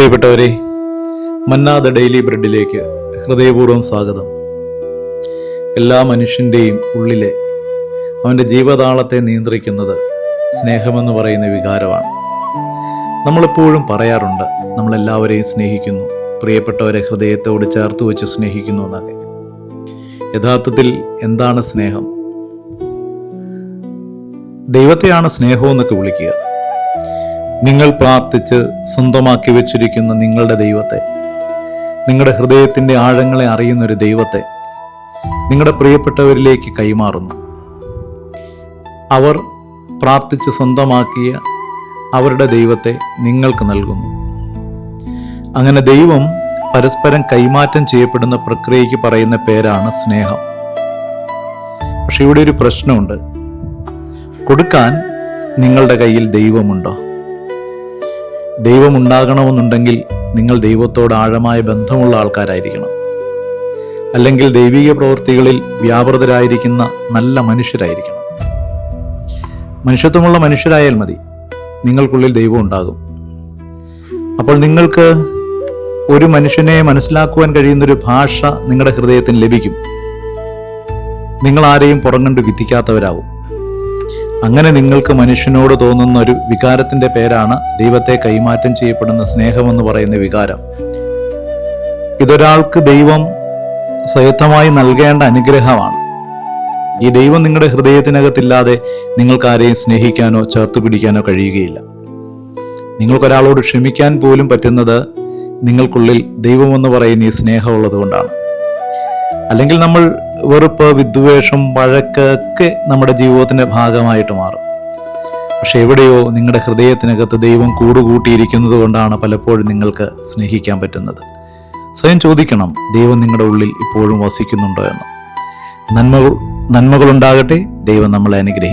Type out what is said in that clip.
പ്രിയപ്പെട്ടവരെ, മന്നാ the daily ബ്രെഡിലേക്ക് ഹൃദയപൂർവ്വം സ്വാഗതം. എല്ലാ മനുഷ്യൻ്റെയും ഉള്ളിലെ അവൻ്റെ ജീവതാളത്തെ നിയന്ത്രിക്കുന്നത് സ്നേഹമെന്ന് പറയുന്ന വികാരമാണ്. നമ്മളെപ്പോഴും പറയാറുണ്ട്, നമ്മളെല്ലാവരെയും സ്നേഹിക്കുന്നു, പ്രിയപ്പെട്ടവരെ ഹൃദയത്തോട് ചേർത്ത് വെച്ച് സ്നേഹിക്കുന്നു എന്നൊക്കെ. യഥാർത്ഥത്തിൽ എന്താണ് സ്നേഹം? ദൈവത്തെയാണ് സ്നേഹമെന്നൊക്കെ വിളിക്കുക. നിങ്ങൾ പ്രാർത്ഥിച്ച് സ്വന്തമാക്കി വെച്ചിരിക്കുന്ന നിങ്ങളുടെ ദൈവത്തെ, നിങ്ങളുടെ ഹൃദയത്തിൻ്റെ ആഴങ്ങളെ അറിയുന്നൊരു ദൈവത്തെ നിങ്ങളുടെ പ്രിയപ്പെട്ടവരിലേക്ക് കൈമാറുന്നു. അവർ പ്രാർത്ഥിച്ച് സ്വന്തമാക്കിയ അവരുടെ ദൈവത്തെ നിങ്ങൾക്ക് നൽകുന്നു. അങ്ങനെ ദൈവം പരസ്പരം കൈമാറ്റം ചെയ്യപ്പെടുന്ന പ്രക്രിയയ്ക്ക് പറയുന്ന പേരാണ് സ്നേഹം. പക്ഷെ ഇവിടെ ഒരു പ്രശ്നമുണ്ട്. കൊടുക്കാൻ നിങ്ങളുടെ കയ്യിൽ ദൈവമുണ്ടോ? ദൈവമുണ്ടാകണമെന്നുണ്ടെങ്കിൽ നിങ്ങൾ ദൈവത്തോട് ആഴമായ ബന്ധമുള്ള ആൾക്കാരായിരിക്കണം. അല്ലെങ്കിൽ ദൈവിക പ്രവൃത്തികളിൽ വ്യാപൃതരായിരിക്കുന്ന നല്ല മനുഷ്യരായിരിക്കണം. മനുഷ്യത്വമുള്ള മനുഷ്യരായാൽ മതി, നിങ്ങൾക്കുള്ളിൽ ദൈവം ഉണ്ടാകും. അപ്പോൾ നിങ്ങൾക്ക് ഒരു മനുഷ്യനെ മനസ്സിലാക്കുവാൻ കഴിയുന്നൊരു ഭാഷ നിങ്ങളുടെ ഹൃദയത്തിന് ലഭിക്കും. നിങ്ങൾ ആരെയും പുറംകണ്ട് വിധിക്കാത്തവരാവും. അങ്ങനെ നിങ്ങൾക്ക് മനുഷ്യനോട് തോന്നുന്ന ഒരു വികാരത്തിൻ്റെ പേരാണ് ദൈവത്തെ കൈമാറ്റം ചെയ്യപ്പെടുന്ന സ്നേഹമെന്ന് പറയുന്ന വികാരം. ഇതൊരാൾക്ക് ദൈവം സ്വയത്തമായി നൽകേണ്ട അനുഗ്രഹമാണ്. ഈ ദൈവം നിങ്ങളുടെ ഹൃദയത്തിനകത്തില്ലാതെ നിങ്ങൾക്ക് ആരെയും സ്നേഹിക്കാനോ ചേർത്ത് പിടിക്കാനോ കഴിയുകയില്ല. നിങ്ങൾക്കൊരാളോട് ക്ഷമിക്കാൻ പോലും പറ്റുന്നത് നിങ്ങൾക്കുള്ളിൽ ദൈവമെന്ന് പറയുന്ന ഈ സ്നേഹമുള്ളത് കൊണ്ടാണ്. അല്ലെങ്കിൽ നമ്മൾ വെറുപ്പ്, വിദ്വേഷം, വഴക്കൊക്കെ നമ്മുടെ ജീവിതത്തിൻ്റെ ഭാഗമായിട്ട് മാറും. പക്ഷെ എവിടെയോ നിങ്ങളുടെ ഹൃദയത്തിനകത്ത് ദൈവം കൂടുകൂട്ടിയിരിക്കുന്നത് കൊണ്ടാണ് പലപ്പോഴും നിങ്ങൾക്ക് സ്നേഹിക്കാൻ പറ്റുന്നത്. സ്വയം ചോദിക്കണം, ദൈവം നിങ്ങളുടെ ഉള്ളിൽ ഇപ്പോഴും വസിക്കുന്നുണ്ടോ എന്ന്. നന്മകളുണ്ടാകട്ടെ. ദൈവം നമ്മളെ അനുഗ്രഹിക്കും.